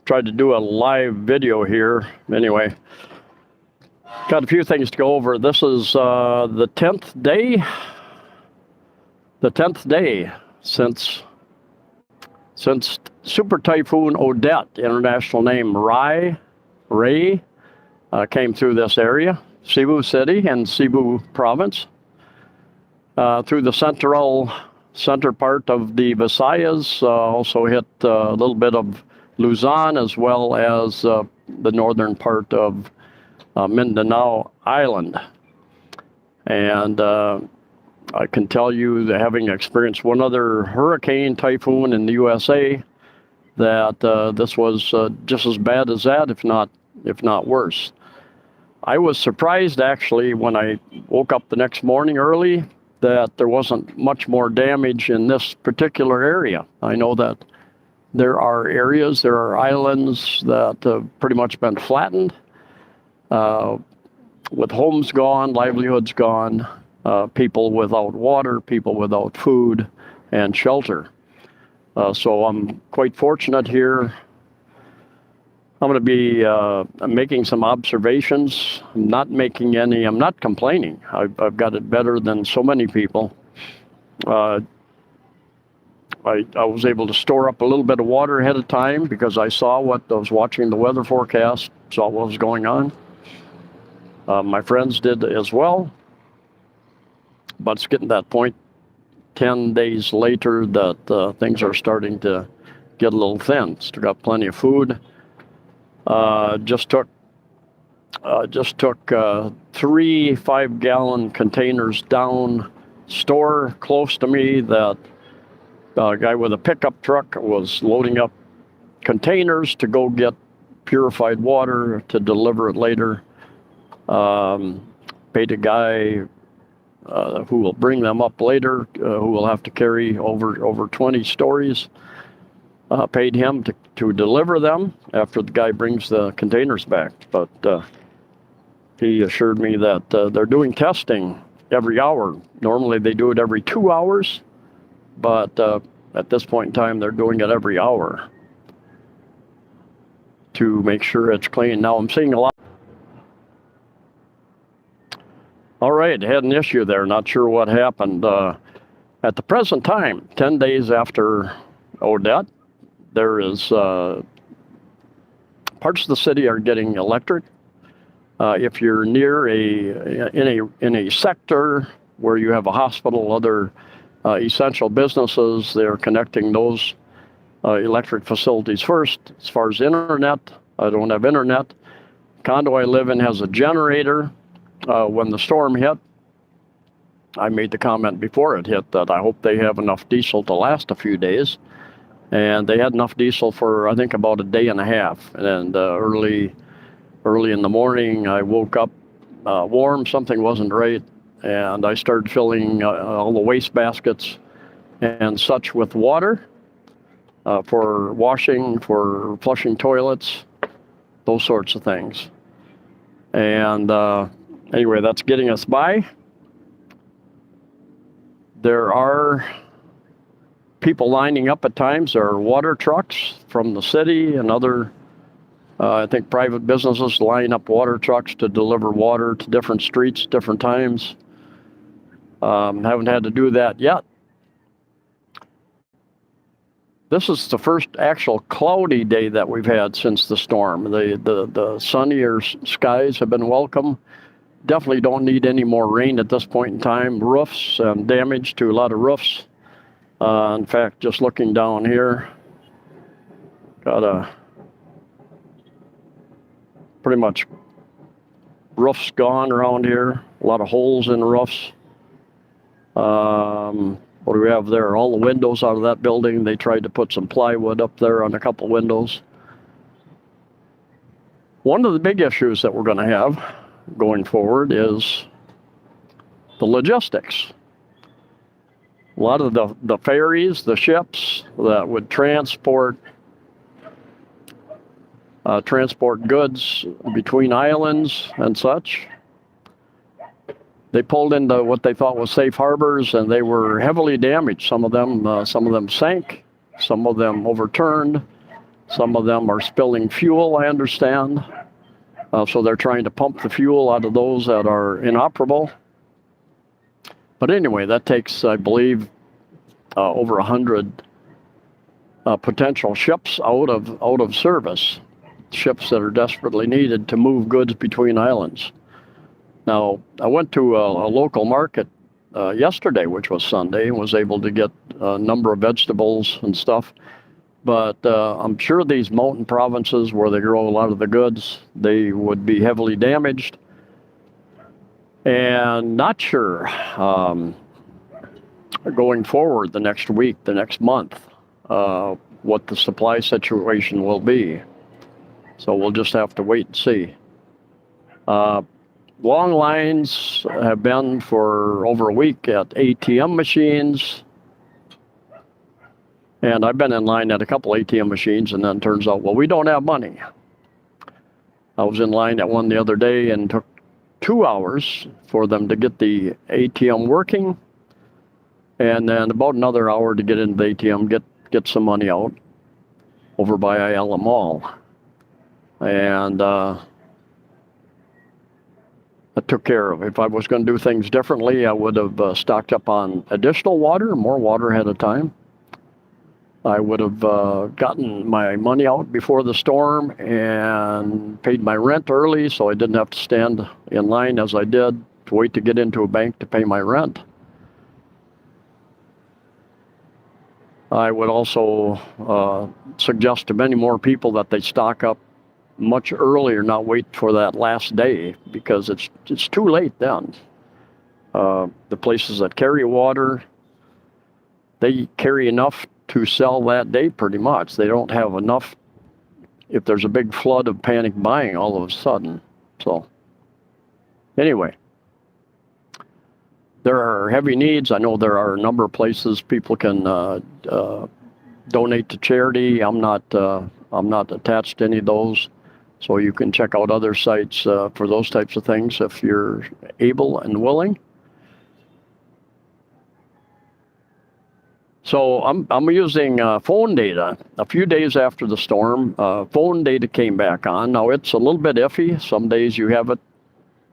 tried to do a live video here. Anyway, got a few things to go over. This is the 10th day. The 10th day since Super Typhoon Odette, international name Ray, came through this area, Cebu City and Cebu Province, through the center part of the Visayas, also hit a little bit of Luzon as well as the northern part of Mindanao Island. And I can tell you that having experienced one other hurricane typhoon in the USA, that this was just as bad as that, if not worse. I was surprised actually when I woke up the next morning early that there wasn't much more damage in this particular area. I know that there are areas, there are islands that have pretty much been flattened, with homes gone, livelihoods gone, people without water, people without food and shelter. So I'm quite fortunate here. I'm going to be making some observations. I'm not complaining. I've got it better than so many people. I was able to store up a little bit of water ahead of time because I was watching the weather forecast, saw what was going on. My friends did as well. But it's getting to that point 10 days later that things are starting to get a little thin. Still got plenty of food. Just took 3 5-gallon containers down store close to me that a guy with a pickup truck was loading up containers to go get purified water to deliver it later. Paid a guy who will bring them up later, who will have to carry over 20 stories. Paid him to deliver them after the guy brings the containers back. But he assured me that they're doing testing every hour. Normally they do it every 2 hours, but at this point in time they're doing it every hour to make sure it's clean. Now I'm seeing a lot. All right, had an issue there, not sure what happened. At the present time, 10 days after Odette, there is parts of the city are getting electric. If you're near in a sector where you have a hospital, other essential businesses, they're connecting those electric facilities first. As far as internet, I don't have internet. Condo I live in has a generator. When the storm hit, I made the comment before it hit that I hope they have enough diesel to last a few days. And they had enough diesel for, I think, about a day and a half. And early in the morning, I woke up warm, something wasn't right. And I started filling all the waste baskets and such with water for washing, for flushing toilets, those sorts of things. And anyway, that's getting us by. There are people lining up at times. There are water trucks from the city and other, I think, private businesses line up water trucks to deliver water to different streets, different times. Haven't had to do that yet. This is the first actual cloudy day that we've had since the storm. The sunnier skies have been welcome. Definitely don't need any more rain at this point in time. Roofs and damage to a lot of roofs. In fact, just looking down here, got pretty much roofs gone around here. A lot of holes in the roofs. What do we have there? All the windows out of that building, they tried to put some plywood up there on a couple windows. One of the big issues that we're going to have going forward is the logistics. A lot of the ferries, the ships that would transport goods between islands and such, they pulled into what they thought was safe harbors, and they were heavily damaged. Some of them sank, some of them overturned. Some of them are spilling fuel, I understand. So they're trying to pump the fuel out of those that are inoperable. But anyway, that takes, I believe, over 100 potential ships out of service. Ships that are desperately needed to move goods between islands. Now, I went to a local market yesterday, which was Sunday, and was able to get a number of vegetables and stuff. But I'm sure these mountain provinces where they grow a lot of the goods, they would be heavily damaged. And not sure going forward the next week, the next month, what the supply situation will be. So we'll just have to wait and see. Long lines have been for over a week at ATM machines. And I've been in line at a couple ATM machines, and then turns out, well, we don't have money. I was in line at one the other day and took 2 hours for them to get the ATM working, and then about another hour to get into the ATM, get some money out over by Ayala Mall. And I took care of it. If I was going to do things differently, I would have stocked up on additional water, more water ahead of time. I would have gotten my money out before the storm and paid my rent early, so I didn't have to stand in line as I did to wait to get into a bank to pay my rent. I would also suggest to many more people that they stock up much earlier, not wait for that last day, because it's too late then. The places that carry water, they carry enough to sell that day pretty much. They don't have enough if there's a big flood of panic buying all of a sudden. So anyway, there are heavy needs. I know there are a number of places people can donate to charity. I'm not attached to any of those. So you can check out other sites for those types of things if you're able and willing. So I'm using phone data. A few days after the storm, phone data came back on. Now it's a little bit iffy. Some days you have it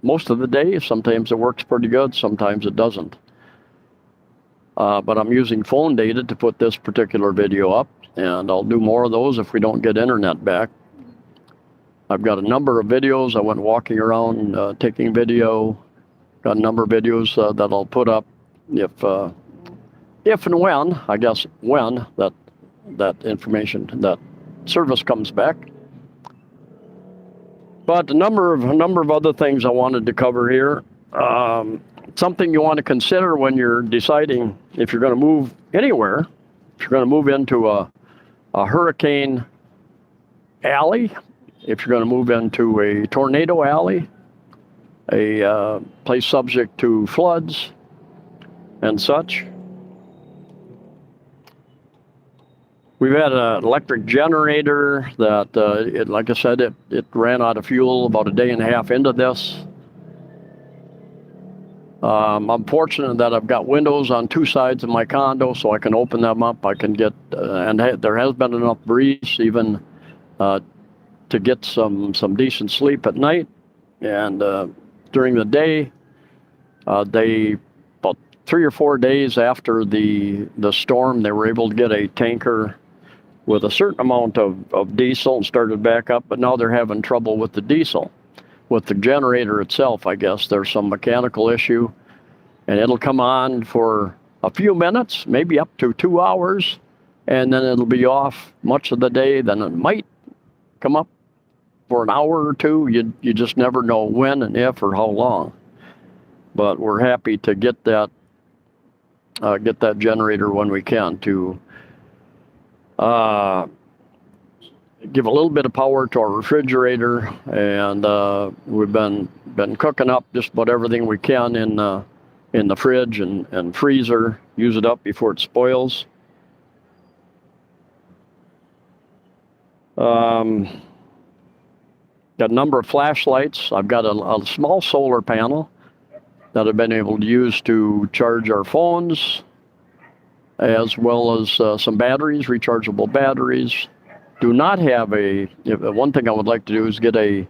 most of the day. Sometimes it works pretty good. Sometimes it doesn't. But I'm using phone data to put this particular video up, and I'll do more of those if we don't get internet back. I've got a number of videos. I went walking around taking video. Got a number of videos that I'll put up if and when, I guess, when that information, that service comes back. But a number of other things I wanted to cover here. Something you want to consider when you're deciding if you're going to move anywhere, if you're going to move into a hurricane alley, if you're going to move into a tornado alley, a place subject to floods and such. We've had an electric generator that, like I said, it ran out of fuel about a day and a half into this. I'm fortunate that I've got windows on two sides of my condo, so I can open them up. I can get, and there has been enough breeze even to get some decent sleep at night. And during the day, about 3 or 4 days after the storm, they were able to get a tanker with a certain amount of diesel and started back up, but now they're having trouble with the diesel. With the generator itself, I guess there's some mechanical issue, and it'll come on for a few minutes, maybe up to 2 hours, and then it'll be off much of the day. Then it might come up for an hour or two. You just never know when and if or how long. But we're happy to get that generator when we can to give a little bit of power to our refrigerator, and we've been cooking up just about everything we can in the fridge and freezer. Use it up before it spoils. Got a number of flashlights. I've got a small solar panel that I've been able to use to charge our phones, as well as some batteries, rechargeable batteries, do not have one thing I would like to do is get a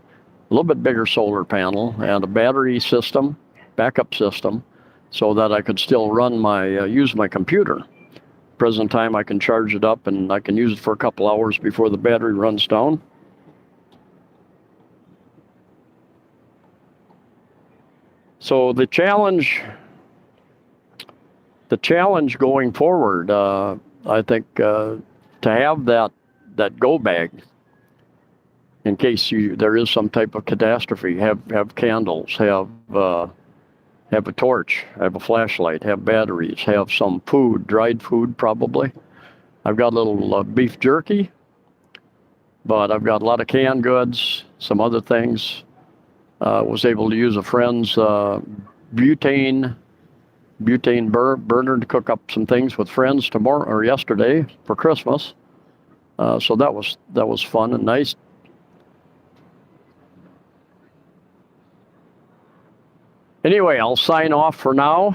little bit bigger solar panel and a battery system, backup system, so that I could still run use my computer. Present time, I can charge it up and I can use it for a couple hours before the battery runs down. So the challenge going forward, I think, to have that go bag in case there is some type of catastrophe. Have candles, have a torch, have a flashlight, have batteries, have some food, dried food probably. I've got a little beef jerky, but I've got a lot of canned goods, some other things. Was able to use a friend's butane burner to cook up some things with friends yesterday for Christmas. So that was fun and nice. Anyway, I'll sign off for now,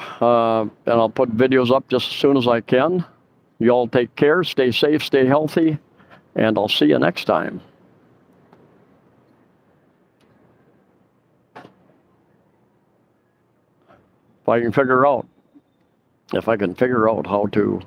and I'll put videos up just as soon as I can. You all take care, stay safe, stay healthy, and I'll see you next time. If I can figure out how to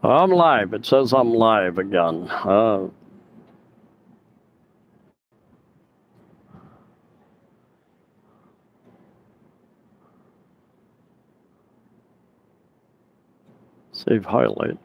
I'm live. It says I'm live again. Save highlight.